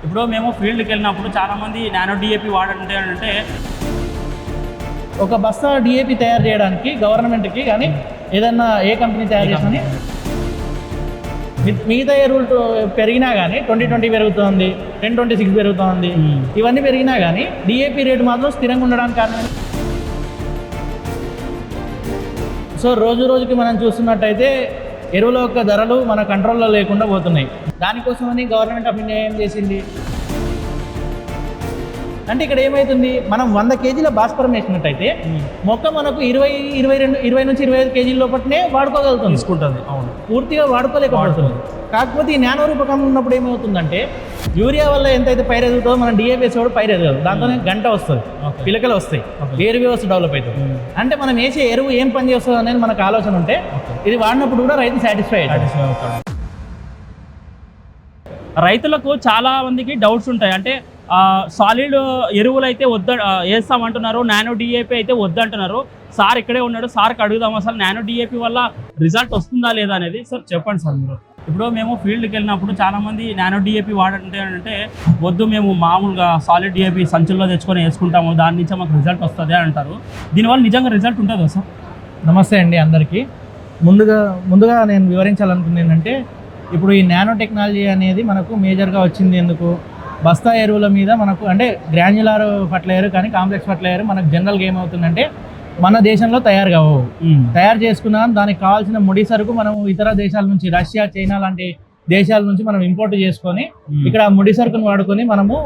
ఇప్పుడు మేము ఫీల్డ్కి వెళ్ళినప్పుడు చాలామంది నానో డిఏపి వాడంటే అంటే ఒక బస్తా డిఏపి తయారు చేయడానికి గవర్నమెంట్కి కానీ ఏదన్నా ఏ కంపెనీ తయారు చేసిన మిగతా ఎరువులు పెరిగినా కానీ 2020 పెరుగుతుంది, 1026 పెరుగుతుంది, ఇవన్నీ పెరిగినా కానీ డిఏపి రేటు మాత్రం స్థిరంగా ఉండడానికి కారణం. సో రోజు రోజుకి మనం చూస్తున్నట్టయితే ఎరువుల యొక్క ధరలు మన కంట్రోల్లో లేకుండా పోతున్నాయి. దానికోసమని గవర్నమెంట్ ఆఫ్ ఇండియా ఏం చేసింది అంటే ఇక్కడ ఏమవుతుంది, మనం 100 కేజీల భాస్వరం వేసినట్టయితే మొక్క మనకు 20 నుంచి 25 కేజీల లోపలనే వాడుకోగలుగుతుంది, తీసుకుంటుంది. అవును, పూర్తిగా వాడుకోలేకపోతుంది. కాకపోతే ఈ నానో రూపకం ఉన్నప్పుడు ఏమవుతుందంటే యూరియా వల్ల ఎంతైతే పైరు ఎదుగుతుందో మనం డిఏపి వేసేవాడు పైరు ఎదగదు, దాంతోనే గంట వస్తుంది, పిలకలు వస్తాయి, వేరు వ్యవస్థ డెవలప్ అవుతుంది. అంటే మనం వేసే ఎరువు ఏం పని చేస్తుంది అనేది మనకు ఆలోచన ఉంటే ఇది వాడినప్పుడు కూడా రైతు సాటిస్ఫై అవుతాడు. రైతులకు చాలా మందికి డౌట్స్ ఉంటాయి. అంటే సాలిడ్ ఎరువులు అయితే వేస్తామంటున్నారు, నానో డిఏపి అయితే వద్దంటున్నారు. సార్ ఇక్కడే ఉన్నాడు, సార్కి అడుగుదాం అసలు నానో డిఏపి వల్ల రిజల్ట్ వస్తుందా లేదా అనేది. సార్ చెప్పండి సార్ మీరు. ఇప్పుడు మేము ఫీల్డ్కి వెళ్ళినప్పుడు చాలామంది నానో డిఏపి వాడంటే వద్దు, మేము మామూలుగా సాలిడ్ డిఏపి సంచుల్లో తెచ్చుకొని వేసుకుంటాము, దాని నుంచి మాకు రిజల్ట్ వస్తుంది అంటారు. దీనివల్ల నిజంగా రిజల్ట్ ఉంటుందా సార్? నమస్తే అండి అందరికీ. ముందుగా నేను వివరించాలనుకుంది ఏంటంటే ఇప్పుడు ఈ నానో టెక్నాలజీ అనేది మనకు మేజర్గా వచ్చింది ఎందుకు, బస్తా ఎరువుల మీద మనకు అంటే గ్రాన్యులర్ ఫర్టిలైజర్ కానీ కాంప్లెక్స్ ఫర్టిలైజర్ మనకు జనరల్గా ఏమవుతుందంటే మన దేశంలో తయారు కావు, తయారు చేసుకున్నాం దానికి కావాల్సిన ముడి సరుకు మనం ఇతర దేశాల నుంచి రష్యా, చైనా లాంటి దేశాల నుంచి మనం ఇంపోర్ట్ చేసుకొని ఇక్కడ ముడి సరుకును వాడుకొని మనము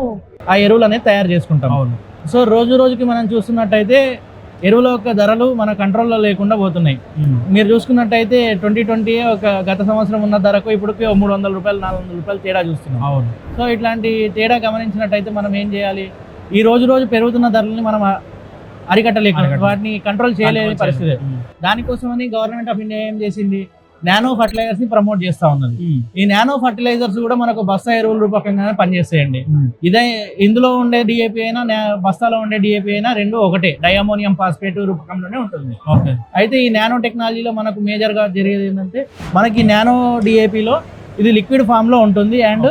ఆ ఎరువులు అనేది తయారు చేసుకుంటాం. సో రోజు రోజుకి మనం చూస్తున్నట్టయితే ఎరువుల యొక్క ధరలు మన కంట్రోల్లో లేకుండా పోతున్నాయి. మీరు చూసుకున్నట్టయితే 2020 ఒక గత సంవత్సరం ఉన్న ధరకు ఇప్పటికి 300 రూపాయలు 400 రూపాయలు తేడా చూస్తున్నాం. అవును. సో ఇట్లాంటి తేడా గమనించినట్టయితే మనం ఏం చేయాలి, ఈ రోజు పెరుగుతున్న ధరలని మనం అరికట్టలేకుండా వాటిని కంట్రోల్ చేయలేని పరిస్థితి. దానికోసమని గవర్నమెంట్ ఆఫ్ ఇండియా ఏం చేసింది, నానో ఫర్టిలైజర్స్ ని ప్రమోట్ చేస్తా ఉన్నది. ఈ నానో ఫర్టిలైజర్స్ కూడా మనకు బస్తా ఎరువుల రూపకంగానే పనిచేస్తాయండి. ఇందులో ఉండే డిఏపి అయినా బస్తాలో ఉండే డిఏపి అయినా రెండు ఒకటే, డైఅమోనియం ఫాస్ఫేట్ రూపకంలోనే ఉంటుంది. అయితే ఈ నానో టెక్నాలజీలో మనకు మేజర్ గా జరిగేది ఏంటంటే మనకి నానో డిఏపిలో ఇది లిక్విడ్ ఫామ్ లో ఉంటుంది అండ్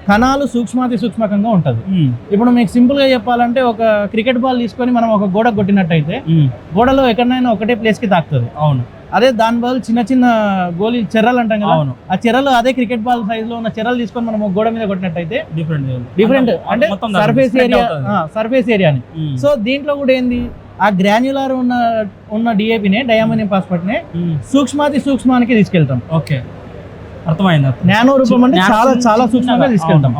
కణాలు సూక్ష్మాతి సూక్ష్మకంగా ఉంటుంది. ఇప్పుడు మీకు సింపుల్ గా చెప్పాలంటే ఒక క్రికెట్ బాల్ తీసుకొని మనం ఒక గోడ కొట్టినట్టయితే గోడలో ఎక్కడైనా ఒకటే ప్లేస్ కి తాకుతుంది. అవును. అదే దాని బదులు చిన్న చిన్న గోళీ చెర్రలు అంటాం కదా, ఆ చెర్రలు అదే క్రికెట్ బాల్ సైజ్ లో ఉన్న చెర్రలు తీసుకొని మనం ఒక గోడ మీద కొట్టినట్టయితే డిఫరెంట్ అంటే సర్ఫేస్ ఏరియాని. సో దీంట్లో కూడా ఏంది, ఆ గ్రాన్యులర్ ఉన్న డిఏపినే డయామోనియం ఫాస్ఫేట్ నే సూక్ష్మాతి సూక్ష్మానికి తీసుకెళ్తాం. ఓకే, అర్థమైంది. నానో రూపం అంటే చాలా చాలా సూక్ష్మంగా తీసుకెళ్తాం.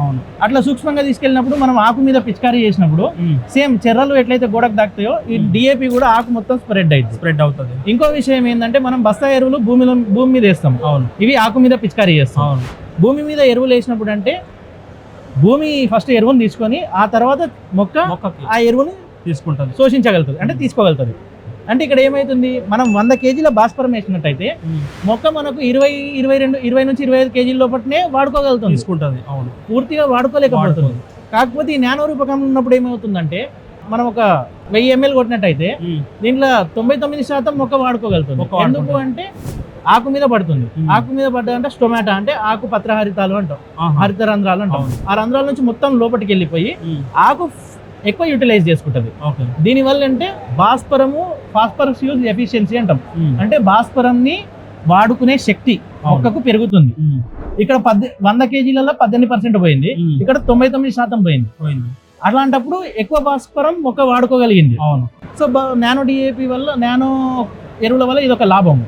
అట్లా సూక్ష్మంగా తీసుకెళ్ళినప్పుడు మనం ఆకు మీద పిచికారీ చేసినప్పుడు సేమ్ చెర్రలు ఎట్లయితే గోడకు దాకుతాయో ఈ డిఏపి కూడా ఆకు మొత్తం స్ప్రెడ్ అవుతుంది. ఇంకో విషయం ఏంటంటే మనం బస్తా ఎరువులు భూమి మీద వేస్తాం, ఇవి ఆకు మీద పిచికారీ చేస్తాం. భూమి మీద ఎరువులు వేసినప్పుడు అంటే భూమి ఫస్ట్ ఎరువును తీసుకొని ఆ తర్వాత మొక్క ఆ ఎరువుని తీసుకుంటుంది, శోషించగలుగుతుంది అంటే తీసుకోగలుగుతుంది. అంటే ఇక్కడ ఏమైతుంది, మనం 100 కేజీల భాస్వరం వేసినట్టయితే మొక్క మనకు 20 నుంచి 25 కేజీల లోపలనే వాడుకోగలుగుతుంది, తీసుకుంటుంది. అవును, పూర్తిగా వాడుకోలేకపోతుంది. కాకపోతే ఈ నానో రూపకం ఉన్నప్పుడు ఏమవుతుందంటే మనం ఒక 1000 ml కొట్టినట్టయితే దీంట్లో 99% మొక్క వాడుకోగలుగుతుంది. ఎందుకు అంటే ఆకు మీద పడుతుంది. ఆకు మీద పడ్డదంటే స్టొమాటో అంటే ఆకు పత్రహరితాలు అంటాం, హరిత రంధ్రాలు అంటాం. ఆ రంధ్రాల నుంచి మొత్తం లోపలికి వెళ్ళిపోయి ఆకు ఎక్కువ యూటిలైజ్ చేసుకుంటది. దీనివల్ల అంటే ఫాస్ఫరస్ యూజ్ ఎఫిషియన్సీ అంటాం, అంటే భాస్వరం ని వాడుకునే శక్తి మొక్కకు పెరుగుతుంది. ఇక్కడ 100 కేజీలలో 18% పోయింది, ఇక్కడ 99% పోయింది. అట్లాంటప్పుడు ఎక్కువ భాస్వరం మొక్క వాడుకోగలిగింది. అవును. సో నానో డిఏపి వల్ల, నానో ఎరువుల వల్ల ఇది ఒక లాభం.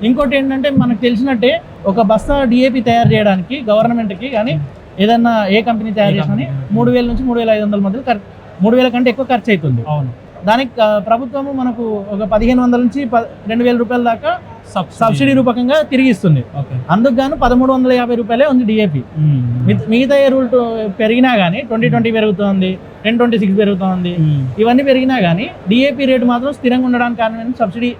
ఇంకోటి ఏంటంటే మనకు తెలిసినట్టే ఒక బస్తా డిఏపి తయారు చేయడానికి గవర్నమెంట్కి కానీ ఏదన్నా ఏ కంపెనీ తయారు చేసినా 3000 నుంచి 3500 మధ్య 3000 కంటే ఎక్కువ ఖర్చు అవుతుంది. అవును. దానికి ప్రభుత్వము మనకు ఒక 1500 నుంచి 2000 రూపాయల దాకా సబ్సిడీ రూపకంగా తిరిగి ఇస్తుంది. అందుకు గాను 1350 రూపాయలే ఉంది డిఏపి. మిగతా ఎరువులు పెరిగినా కానీ 2020 పెరుగుతుంది, 1026 పెరుగుతుంది, ఇవన్నీ పెరిగినా కానీ డిఏపి రేటు మాత్రం స్థిరంగా ఉండడానికి కారణం సబ్సిడీ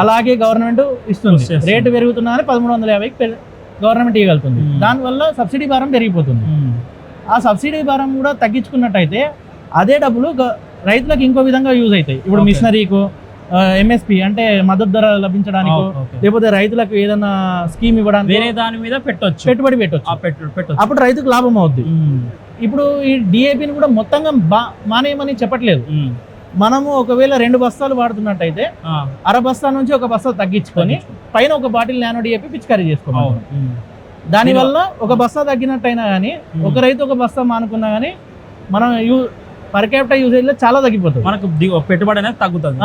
అలాగే గవర్నమెంట్ ఇస్తుంది. రేటు పెరుగుతున్నా 1350 గవర్నమెంట్ ఇవ్వగలుగుతుంది. దానివల్ల సబ్సిడీ భారం పెరిగిపోతుంది. ఆ సబ్సిడీ భారం కూడా తగ్గించుకున్నట్టయితే అదే డబ్బులు రైతులకు ఇంకో విధంగా యూజ్ అవుతాయి. ఇప్పుడు మిషనరీకు, ఎంఎస్పి అంటే మద్దతు ధర లభించడానికి, లేకపోతే రైతులకు ఏదైనా స్కీమ్ ఇవ్వడానికి, వేరే దాని మీద పెట్టుబడి పెట్టొచ్చు. అప్పుడు రైతుకు లాభం అవుద్ది. ఇప్పుడు ఈ డిఏపిని కూడా మొత్తంగా మానేయమని చెప్పట్లేదు. మనము ఒకవేళ 2 బస్తాలు వాడుతున్నట్టయితే అర బస్తా నుంచి ఒక బస్తా తగ్గించుకొని పైన ఒక బాటిల్ నానో డిఏపి పిచికారీ చేసుకోవాలి. దానివల్ల ఒక బస్తా తగ్గినట్టయినా కానీ ఒక రైతు ఒక బస్తా మానుకున్నా కానీ మనం పర్ క్యాపిటల్ యూసేజ్ లో చాలా తగ్గిపోతుంది, మనకు పెట్టుబడి అనేది తగ్గుతుంది.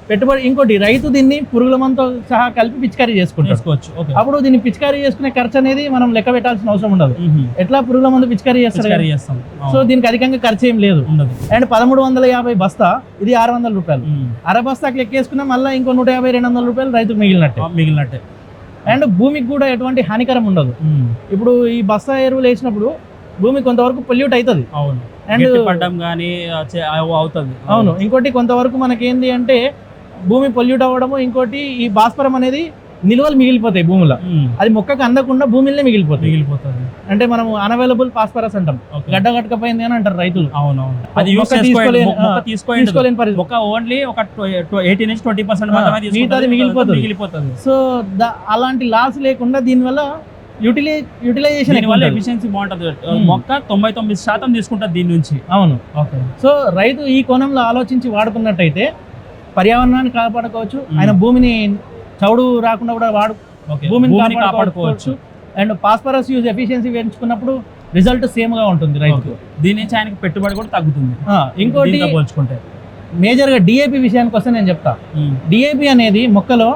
పెట్టుబడి ఇంకోటి రైతు దీన్ని పురుగుల మందుతో సహా కలిపి పిచికారీ చేసుకోవచ్చు. అప్పుడు దీన్ని పిచికారీ చేసుకునే ఖర్చు అనేది మనం లెక్క పెట్టాల్సిన అవసరం ఉండదు. ఎట్లా పురుగుల మందు పిచికారీ చేస్తాం, సో దీనికి అధికంగా ఖర్చు ఏం లేదు. అండ్ 1350 బస్తా, ఇది 600 రూపాయలు. అర బస్తాకి లెక్కేసుకున్నా మళ్ళీ ఇంకో 150-200 రూపాయలు రైతుకు మిగిలినట్టే. అండ్ భూమికి కూడా ఎటువంటి హానికరం ఉండదు. ఇప్పుడు ఈ బస్తా ఎరువులు వేసినప్పుడు భూమి కొంతవరకు పొల్యూట్ అవుతుంది. అండ్ పడ్డం కానీ అవుతుంది. అవును, ఇంకోటి కొంతవరకు మనకేంది అంటే భూమి పొల్యూట్ అవ్వడము, ఇంకోటి ఈ భాస్వరం అనేది నిల్వలు మిగిలిపోతాయి భూమిలో, అది మొక్కకు అందకుండా భూమిలోనే మిగిలిపోతుంది. అంటే మనం అనవైలబుల్ ఫాస్ఫరస్ అంటాం, గడ్డ కట్టకపోయింది అని అంటారు రైతులు. అది తీసుకోలేని పరిస్థితి, ఓన్లీ ఒక 18-20% మిగిలిపోతుంది. సో అలాంటి లాస్ లేకుండా దీనివల్ల యూటిలైజేషన్ ఎఫిషియన్సీ బాగుంటుంది. మొక్క 99% తీసుకుంటుంది దీని నుంచి. అవును, ఓకే. సో రైతు ఈ కోణంలో ఆలోచించి వాడుకున్నట్టయితే పర్యావరణాన్ని కాపాడుకోవచ్చు, ఆయన భూమిని చౌడు రాకుండా కూడా భూమిని కాపాడుకోవచ్చు. అండ్ ఫాస్ఫరస్ యూజ్ ఎఫిషియన్సీ పెంచుకున్నప్పుడు రిజల్ట్ సేమ్ గా ఉంటుంది రైతుకు. దీని నుంచి ఆయనకి పెట్టుబడి కూడా తగ్గుతుంది. ఇంకోటి పోల్చుకుంటే మేజర్గా డిఏపి విషయానికి వస్తే నేను చెప్తా, డిఏపి అనేది మొక్కలో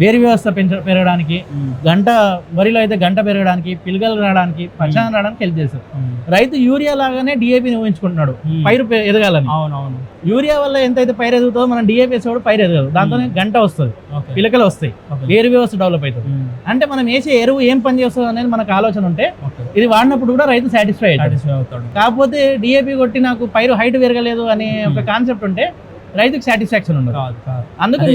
వేరు వ్యవస్థ పెరగడానికి, వరిలో అయితే గంట పెరగడానికి, పిలకలు రావడానికి, పచ్చదనం రావడానికి హెల్ప్ చేస్తారు. రైతు యూరియా లాగానే డిఏపిని ఊహించుకుంటున్నాడు పైరు ఎదగాలని. అవునవును, యూరియా వల్ల ఎంతైతే పైరు ఎదుగుతుందో మనం డిఏపి వేసేవాడు పైరు ఎదగదు, దాంతోనే గంట వస్తుంది, పిలకలు వస్తాయి, వేరు వ్యవస్థ డెవలప్ అవుతుంది. అంటే మనం వేసే ఎరువు ఏం పని చేస్తుంది అనేది మనకు ఆలోచన ఉంటే ఇది వాడినప్పుడు కూడా రైతు సాటిస్ఫై అవుతాడు. కాకపోతే డిఏపి కొట్టి నాకు పైరు హైట్ పెరగలేదు అనే ఒక కాన్సెప్ట్ ఉంటే రైతుకి సాటిస్ఫాక్షన్ ఉండదు. అందుకే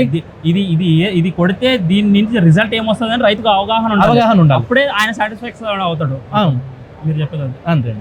ఇది కొడితే దీని నుంచి రిజల్ట్ ఏమొస్తుంది అని రైతుకు అవగాహన ఉండాలి. అప్పుడే ఆయన సాటిస్ఫాక్షన్ అవుతాడు. అవును, మీరు చెప్పేది అంతే.